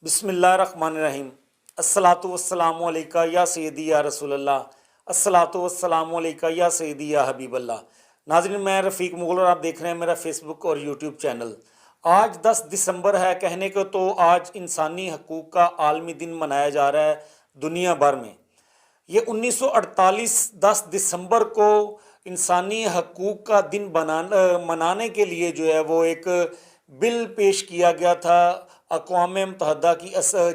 بسم اللہ الرحمن الرحیم۔ الصلاۃ والسلام علیکہ یا سیدی یا رسول اللہ، الصلاۃ والسلام علیکہ یا سیدی یا حبیب اللہ۔ ناظرین، میں رفیق مغل اور آپ دیکھ رہے ہیں میرا فیس بک اور یوٹیوب چینل۔ آج 10 دسمبر ہے، کہنے کو تو آج انسانی حقوق کا عالمی دن منایا جا رہا ہے دنیا بھر میں۔ یہ 1948 10 دسمبر کو انسانی حقوق کا دن منانے کے لیے جو ہے وہ ایک بل پیش کیا گیا تھا اقوام متحدہ کی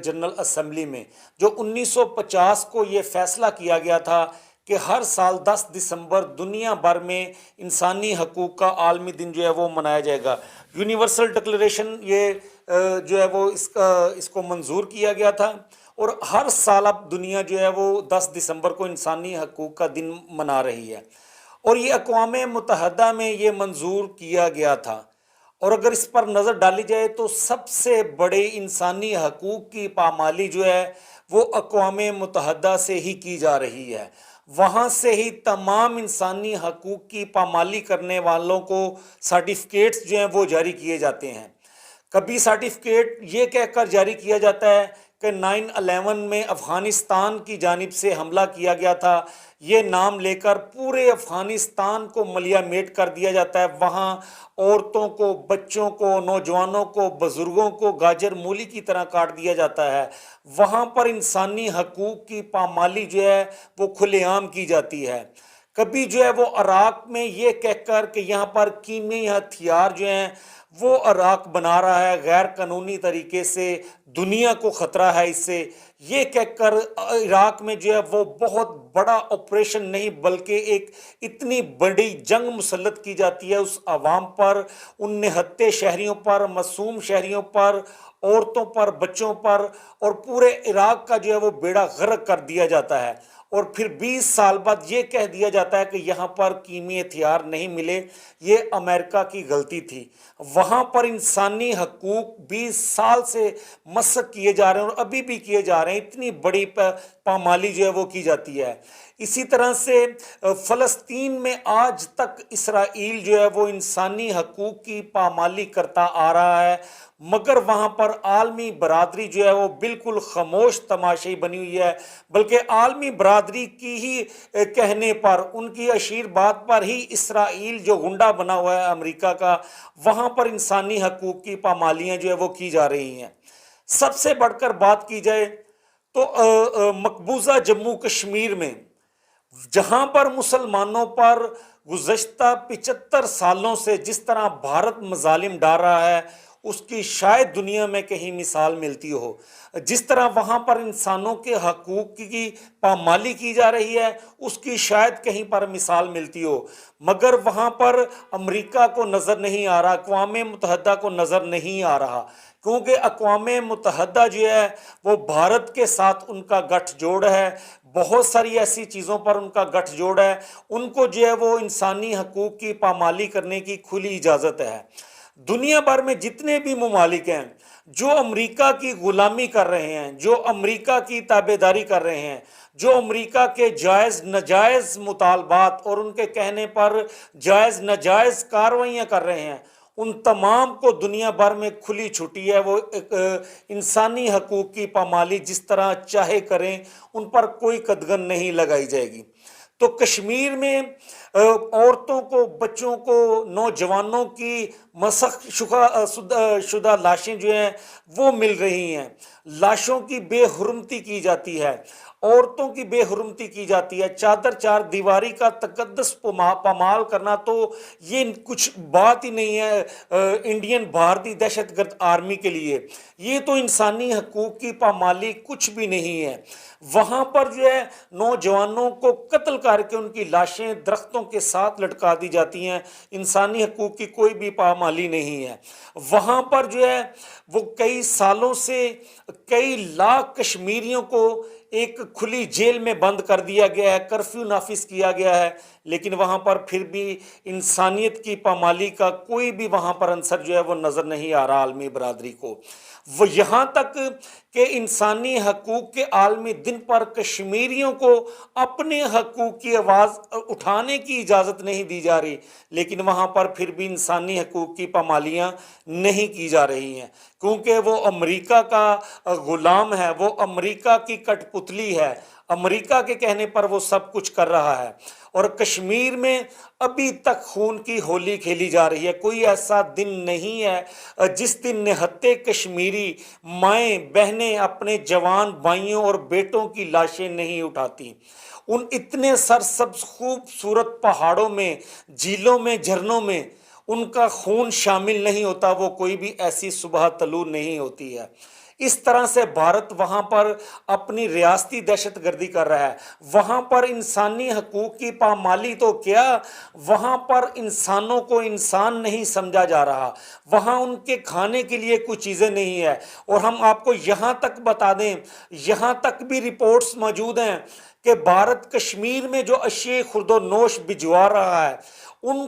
جنرل اسمبلی میں، جو 1950 کو یہ فیصلہ کیا گیا تھا کہ ہر سال 10 دسمبر دنیا بھر میں انسانی حقوق کا عالمی دن جو ہے وہ منایا جائے گا۔ یونیورسل ڈکلریشن یہ جو ہے وہ اس کو منظور کیا گیا تھا، اور ہر سال اب دنیا جو ہے وہ 10 دسمبر کو انسانی حقوق کا دن منا رہی ہے، اور یہ اقوام متحدہ میں یہ منظور کیا گیا تھا۔ اور اگر اس پر نظر ڈالی جائے تو سب سے بڑے انسانی حقوق کی پامالی جو ہے وہ اقوام متحدہ سے ہی کی جا رہی ہے۔ وہاں سے ہی تمام انسانی حقوق کی پامالی کرنے والوں کو سرٹیفکیٹس جو ہیں وہ جاری کیے جاتے ہیں۔ کبھی سرٹیفکیٹ یہ کہہ کر جاری کیا جاتا ہے کہ 9/11 میں افغانستان کی جانب سے حملہ کیا گیا تھا، یہ نام لے کر پورے افغانستان کو ملیہ میٹ کر دیا جاتا ہے۔ وہاں عورتوں کو، بچوں کو، نوجوانوں کو، بزرگوں کو گاجر مولی کی طرح کاٹ دیا جاتا ہے۔ وہاں پر انسانی حقوق کی پامالی جو ہے وہ کھلے عام کی جاتی ہے۔ کبھی جو ہے وہ عراق میں یہ کہہ کر کہ یہاں پر کیمیائی ہتھیار جو ہیں وہ عراق بنا رہا ہے غیر قانونی طریقے سے، دنیا کو خطرہ ہے اس سے، یہ کہہ کر عراق میں جو ہے وہ بہت بڑا آپریشن نہیں بلکہ ایک اتنی بڑی جنگ مسلط کی جاتی ہے اس عوام پر، ان نہتے شہریوں پر، معصوم شہریوں پر، عورتوں پر، بچوں پر، اور پورے عراق کا جو ہے وہ بیڑا غرق کر دیا جاتا ہے۔ اور پھر 20 سال بعد یہ کہہ دیا جاتا ہے کہ یہاں پر کیمیائی ہتھیار نہیں ملے، یہ امریکہ کی غلطی تھی۔ وہاں پر انسانی حقوق 20 سال سے مسخ کیے جا رہے ہیں اور ابھی بھی کیے جا رہے ہیں، اتنی بڑی پامالی جو ہے وہ کی جاتی ہے۔ اسی طرح سے فلسطین میں آج تک اسرائیل جو ہے وہ انسانی حقوق کی پامالی کرتا آ رہا ہے، مگر وہاں پر عالمی برادری جو ہے وہ بالکل خاموش تماشائی بنی ہوئی ہے، بلکہ عالمی برادری کی ہی کہنے پر، ان کی اشیر بات پر ہی اسرائیل جو گنڈا بنا ہوا ہے امریکہ کا، وہاں پر انسانی حقوق کی پامالیاں جو ہے وہ کی جا رہی ہیں۔ سب سے بڑھ کر بات کی جائے تو مقبوضہ جموں کشمیر میں، جہاں پر مسلمانوں پر گزشتہ 75 سالوں سے جس طرح بھارت مظالم ڈال رہا ہے اس کی شاید دنیا میں کہیں مثال ملتی ہو۔ جس طرح وہاں پر انسانوں کے حقوق کی پامالی کی جا رہی ہے اس کی شاید کہیں پر مثال ملتی ہو، مگر وہاں پر امریکہ کو نظر نہیں آ رہا، اقوام متحدہ کو نظر نہیں آ رہا، کیونکہ اقوام متحدہ جو ہے وہ بھارت کے ساتھ ان کا گٹھ جوڑ ہے، بہت ساری ایسی چیزوں پر ان کا گٹھ جوڑ ہے، ان کو جو ہے وہ انسانی حقوق کی پامالی کرنے کی کھلی اجازت ہے۔ دنیا بھر میں جتنے بھی ممالک ہیں جو امریکہ کی غلامی کر رہے ہیں، جو امریکہ کی تابعداری کر رہے ہیں، جو امریکہ کے جائز ناجائز مطالبات اور ان کے کہنے پر جائز ناجائز کارروائیاں کر رہے ہیں، ان تمام کو دنیا بھر میں کھلی چھٹی ہے، وہ انسانی حقوق کی پامالی جس طرح چاہے کریں، ان پر کوئی قدغن نہیں لگائی جائے گی۔ تو کشمیر میں عورتوں کو، بچوں کو، نوجوانوں کی مسخ شدہ لاشیں جو ہیں وہ مل رہی ہیں، لاشوں کی بے حرمتی کی جاتی ہے، عورتوں کی بے حرمتی کی جاتی ہے، چادر چار دیواری کا تقدس پامال کرنا تو یہ کچھ بات ہی نہیں ہے انڈین بھارتی دہشت گرد آرمی کے لیے، یہ تو انسانی حقوق کی پامالی کچھ بھی نہیں ہے۔ وہاں پر جو ہے نوجوانوں کو قتل کر کے ان کی لاشیں درختوں کے ساتھ لٹکا دی جاتی ہیں، انسانی حقوق کی کوئی بھی پامالی نہیں ہے۔ وہاں پر جو ہے وہ کئی سالوں سے کئی لاکھ کشمیریوں کو ایک کھلی جیل میں بند کر دیا گیا ہے، کرفیو نافذ کیا گیا ہے، لیکن وہاں پر پھر بھی انسانیت کی پامالی کا کوئی بھی وہاں پر عنصر جو ہے وہ نظر نہیں آ رہا عالمی برادری کو۔ وہ یہاں تک کہ انسانی حقوق کے عالمی دن پر کشمیریوں کو اپنے حقوق کی آواز اٹھانے کی اجازت نہیں دی جا رہی، لیکن وہاں پر پھر بھی انسانی حقوق کی پامالیاں نہیں کی جا رہی ہیں، کیونکہ وہ امریکہ کا غلام ہے، وہ امریکہ کی کٹ پتلی ہے، امریکہ کے کہنے پر وہ سب کچھ کر رہا ہے۔ اور کشمیر میں ابھی تک خون کی ہولی کھیلی جا رہی ہے۔ کوئی ایسا دن نہیں ہے جس دن نہتے کشمیری مائیں بہنیں اپنے جوان بھائیوں اور بیٹوں کی لاشیں نہیں اٹھاتی۔ ان اتنے سرسبز خوبصورت پہاڑوں میں، جھیلوں میں، جھرنوں میں ان کا خون شامل نہیں ہوتا، وہ کوئی بھی ایسی صبح طلوع نہیں ہوتی ہے۔ اس طرح سے بھارت وہاں پر اپنی ریاستی دہشت گردی کر رہا ہے، وہاں پر انسانی حقوق کی پامالی تو کیا، وہاں پر انسانوں کو انسان نہیں سمجھا جا رہا، وہاں ان کے کھانے کے لیے کوئی چیزیں نہیں ہے۔ اور ہم آپ کو یہاں تک بتا دیں، یہاں تک بھی رپورٹس موجود ہیں کہ بھارت کشمیر میں جو اشیاء خورد و نوش بھجوا رہا ہے، ان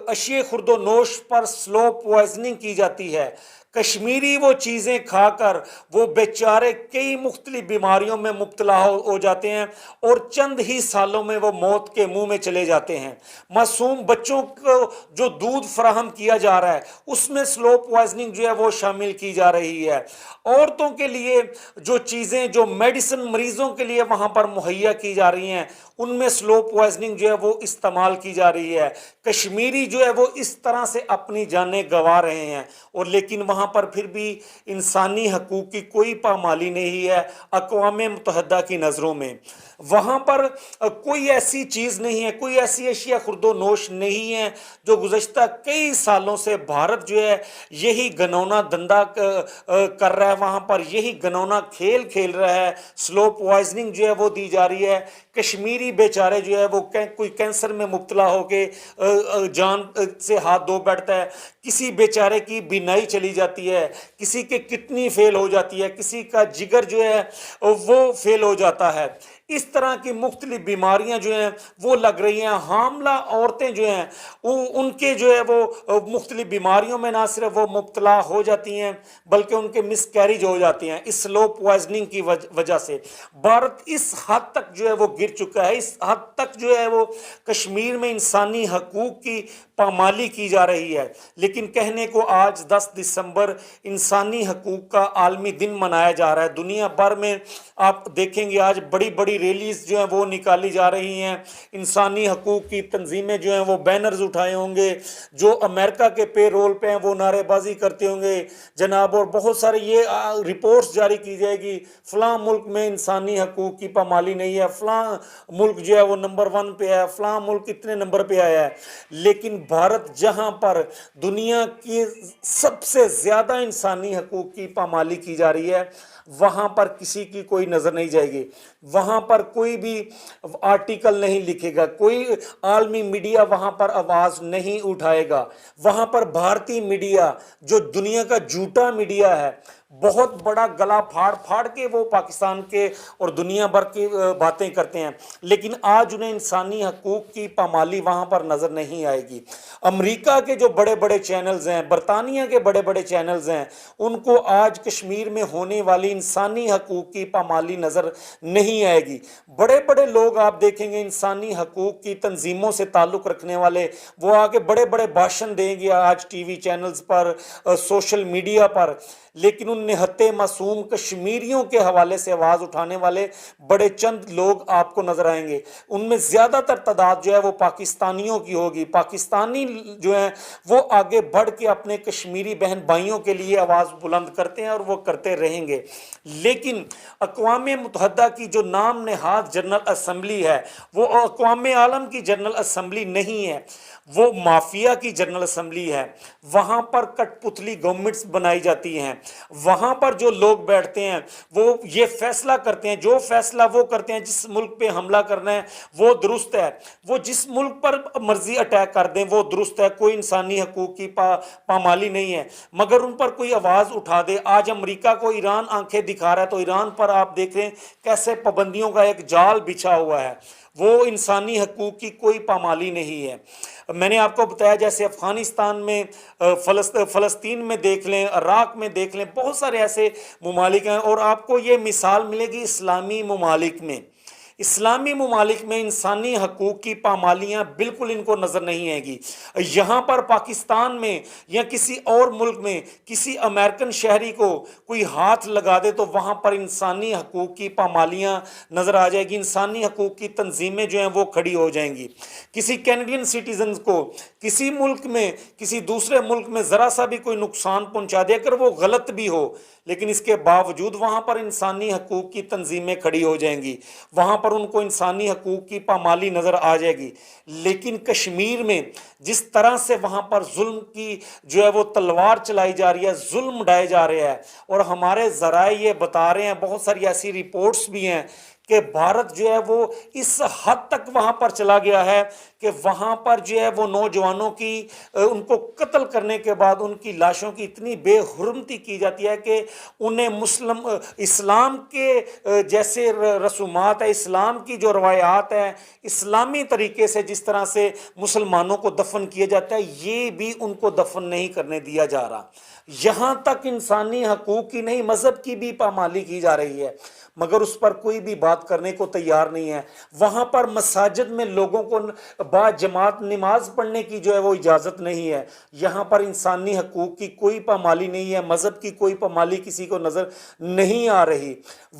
اشیاء خورد و نوش پر سلو پوائزننگ کی جاتی ہے۔ کشمیری وہ چیزیں کھا کر وہ بیچارے کئی مختلف بیماریوں میں مبتلا ہو جاتے ہیں اور چند ہی سالوں میں وہ موت کے منہ میں چلے جاتے ہیں۔ معصوم بچوں کو جو دودھ فراہم کیا جا رہا ہے اس میں سلو پوائزننگ جو ہے وہ شامل کی جا رہی ہے۔ عورتوں کے لیے جو چیزیں، جو میڈیسن مریضوں کے لیے وہاں پر مہیا کی جا رہی ہیں، ان میں سلو پوائزننگ جو ہے وہ استعمال کی جا رہی ہے۔ کشمیری جو ہے وہ اس طرح سے اپنی جانیں گنوا رہے ہیں، اور لیکن وہاں پر پھر بھی انسانی حقوق کی کوئی پامالی نہیں ہے اقوام متحدہ کی نظروں میں۔ وہاں پر کوئی ایسی چیز نہیں ہے، کوئی ایسی اشیاء خورد و نوش نہیں ہے جو گزشتہ کئی سالوں سے بھارت جو ہے یہی گنونا دھندا کر رہا ہے، وہاں پر یہی گنونا کھیل کھیل رہا ہے۔ سلو پوائزننگ جو ہے وہ دی جا رہی ہے، کشمیری بیچارے جو ہے وہ کوئی کینسر میں مبتلا ہو کے جان سے ہاتھ دھو بیٹھتا ہے، کسی بیچارے کی بینائی چلی جاتی ہے، کسی کے کڈنی فیل ہو جاتی ہے، کسی کا جگر جو ہے وہ فیل ہو جاتا ہے۔ اس طرح کی مختلف بیماریاں جو ہیں وہ لگ رہی ہیں۔ حاملہ عورتیں جو ہیں ان کے جو ہے وہ مختلف بیماریوں میں نہ صرف وہ مبتلا ہو جاتی ہیں بلکہ ان کے مس کیریج ہو جاتی ہیں اس سلو پوائزننگ کی وجہ سے۔ بھارت اس حد تک جو ہے وہ گر چکا ہے، اس حد تک جو ہے وہ کشمیر میں انسانی حقوق کی پامالی کی جا رہی ہے۔ لیکن کہنے کو آج 10 دسمبر انسانی حقوق کا عالمی دن منایا جا رہا ہے۔ دنیا بھر میں آپ دیکھیں گے آج بڑی بڑی ریلیز جو ہیں وہ نکالی جا رہی ہیں، انسانی حقوق کی تنظیمیں جو ہیں وہ بینرز اٹھائے ہوں گے، جو امریکہ کے پے رول پہ ہیں وہ نعرے بازی کرتے ہوں گے جناب، اور بہت سارے یہ رپورٹس جاری کی جائے گی فلاں ملک میں انسانی حقوق کی پامالی نہیں ہے، فلاں ملک جو ہے وہ نمبر 1 پہ ہے، فلاں ملک اتنے نمبر پہ آیا ہے۔ لیکن بھارت جہاں پر دنیا کی سب سے زیادہ انسانی حقوق کی پامالی کی جا رہی ہے، وہاں پر کسی کی کوئی نظر نہیں جائے گی، وہاں پر کوئی بھی آرٹیکل نہیں لکھے گا، کوئی عالمی میڈیا وہاں پر آواز نہیں اٹھائے گا۔ وہاں پر بھارتی میڈیا جو دنیا کا جھوٹا میڈیا ہے، بہت بڑا گلا پھاڑ پھاڑ کے وہ پاکستان کے اور دنیا بھر کی باتیں کرتے ہیں، لیکن آج انہیں انسانی حقوق کی پامالی وہاں پر نظر نہیں آئے گی۔ امریکہ کے جو بڑے بڑے چینلز ہیں، برطانیہ کے بڑے بڑے چینلز ہیں، ان کو آج کشمیر میں ہونے والی انسانی حقوق کی پامالی نظر نہیں آئے گی۔ بڑے بڑے لوگ آپ دیکھیں گے انسانی حقوق کی تنظیموں سے تعلق رکھنے والے، وہ آ کے بڑے بڑے بھاشن دیں گے آج ٹی وی چینلز پر، سوشل میڈیا پر، لیکن ان نہتے معصوم کشمیریوں کے حوالے سے آواز اٹھانے والے بڑے چند لوگ آپ کو نظر آئیں گے۔ ان میں زیادہ تر تعداد جو ہے وہ پاکستانیوں کی ہوگی۔ پاکستانی جو ہیں وہ آگے بڑھ کے اپنے کشمیری بہن بھائیوں کے لیے آواز بلند کرتے ہیں اور وہ کرتے رہیں گے، لیکن اقوام متحدہ کی جو نام نہاد جنرل اسمبلی ہے وہ اقوام عالم کی جنرل اسمبلی نہیں ہے، وہ مافیا کی جنرل اسمبلی ہے۔ وہاں پر کٹ پتلی گورنمنٹس بنائی جاتی ہیں، وہاں پر جو لوگ بیٹھتے ہیں وہ یہ فیصلہ کرتے ہیں، جو فیصلہ وہ کرتے ہیں جس ملک پہ حملہ کرنا ہے وہ درست ہے، وہ جس ملک پر مرضی اٹیک کر دیں وہ درست ہے، کوئی انسانی حقوق کی پامالی نہیں ہے۔ مگر ان پر کوئی آواز اٹھا دے، آج امریکہ کو ایران آنکھیں دکھا رہا ہے تو ایران پر آپ دیکھ رہے ہیں کیسے پابندیوں کا ایک جال بچھا ہوا ہے۔ وہ انسانی حقوق کی کوئی پامالی نہیں ہے۔ میں نے آپ کو بتایا جیسے افغانستان میں، فلسطین میں دیکھ لیں، عراق میں دیکھ لیں، بہت سارے ایسے ممالک ہیں، اور آپ کو یہ مثال ملے گی اسلامی ممالک میں۔ اسلامی ممالک میں انسانی حقوق کی پامالیاں بالکل ان کو نظر نہیں آئے گی۔ یہاں پر پاکستان میں یا کسی اور ملک میں کسی امریکن شہری کو کوئی ہاتھ لگا دے تو وہاں پر انسانی حقوق کی پامالیاں نظر آ جائے گی، انسانی حقوق کی تنظیمیں جو ہیں وہ کھڑی ہو جائیں گی۔ کسی کینیڈین سٹیزنز کو کسی ملک میں، کسی دوسرے ملک میں ذرا سا بھی کوئی نقصان پہنچا دے، اگر وہ غلط بھی ہو، لیکن اس کے باوجود وہاں پر انسانی حقوق کی تنظیمیں کھڑی ہو جائیں گی، وہاں پر ان کو انسانی حقوق کی پامالی نظر آ جائے گی۔ لیکن کشمیر میں جس طرح سے وہاں پر ظلم کی جو ہے وہ تلوار چلائی جا رہی ہے، ظلم ڈھائے جا رہے ہیں، اور ہمارے ذرائع یہ بتا رہے ہیں، بہت ساری ایسی رپورٹس بھی ہیں کہ بھارت جو ہے وہ اس حد تک وہاں پر چلا گیا ہے کہ وہاں پر جو ہے وہ نوجوانوں کی ان کو قتل کرنے کے بعد ان کی لاشوں کی اتنی بے حرمتی کی جاتی ہے کہ انہیں اسلام کے جیسے رسومات ہے، اسلام کی جو روایات ہیں، اسلامی طریقے سے جس طرح سے مسلمانوں کو دفن کیا جاتا ہے، یہ بھی ان کو دفن نہیں کرنے دیا جا رہا۔ یہاں تک انسانی حقوق کی نہیں، مذہب کی بھی پامالی کی جا رہی ہے، مگر اس پر کوئی بھی بات کرنے کو تیار نہیں ہے۔ وہاں پر مساجد میں لوگوں کو با جماعت نماز پڑھنے کی جو ہے وہ اجازت نہیں ہے۔ یہاں پر انسانی حقوق کی کوئی پامالی نہیں ہے، مذہب کی کوئی پامالی کسی کو نظر نہیں آ رہی۔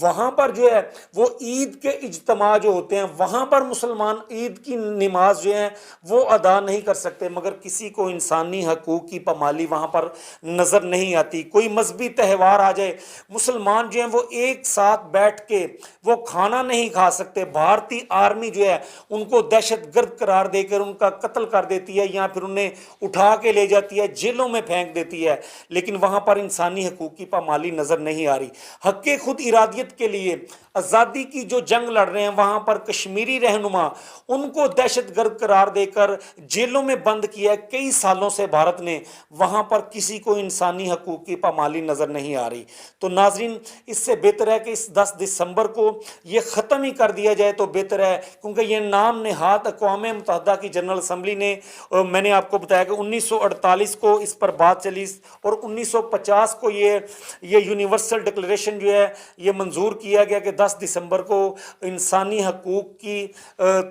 وہاں پر جو ہے وہ عید کے اجتماع جو ہوتے ہیں، وہاں پر مسلمان عید کی نماز جو ہے وہ ادا نہیں کر سکتے، مگر کسی کو انسانی حقوق کی پامالی وہاں پر نظر نہیں آتی۔ کوئی مذہبی تہوار آ جائے، مسلمان جو ہیں وہ ایک ساتھ بیٹھ کے وہ کھانا نہیں کھا سکتے۔ بھارتی آرمی جو ہے ان کو دہشت گرد قرار دے کر ان کا قتل کر دیتی ہے، یا پھر انہیں اٹھا کے لے جاتی ہے، جیلوں میں پھینک دیتی ہے، لیکن وہاں پر انسانی حقوق کی پامالی نظر نہیں آ رہی۔ حق خود ارادیت کے لیے آزادی کی جو جنگ لڑ رہے ہیں، وہاں پر کشمیری رہنما ان کو دہشت گرد قرار دے کر جیلوں میں بند کیا ہے کئی سالوں سے بھارت نے، وہاں پر کسی کو انسانی حقوق کی پامالی نظر نہیں آ رہی۔ تو ناظرین، اس سے بہتر ہے کہ اس 10 دسمبر کو یہ ختم ہی کر دیا جائے تو بہتر ہے، کیونکہ یہ نام نہاد اقوام متحدہ کی جنرل اسمبلی نے، میں نے آپ کو بتایا کہ 1948 کو اس پر بات چلی، اور 1950 کو یہ یونیورسل ڈکلیریشن جو ہے یہ منظور کیا گیا کہ 10 دسمبر کو انسانی حقوق کی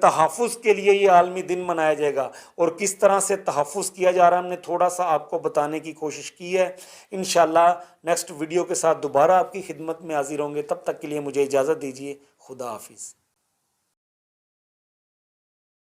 تحفظ کے لیے یہ عالمی دن منایا جائے گا۔ اور کس طرح سے تحفظ کیا جا رہا ہے ہم نے تھوڑا سا آپ کو بتانے کی کوشش کی ہے۔ انشاءاللہ نیکسٹ ویڈیو کے ساتھ دوبارہ آپ کی خدمت میں حاضر ہوں گے، تب تک کے لیے مجھے اجازت دیجیے۔ خدا حافظ۔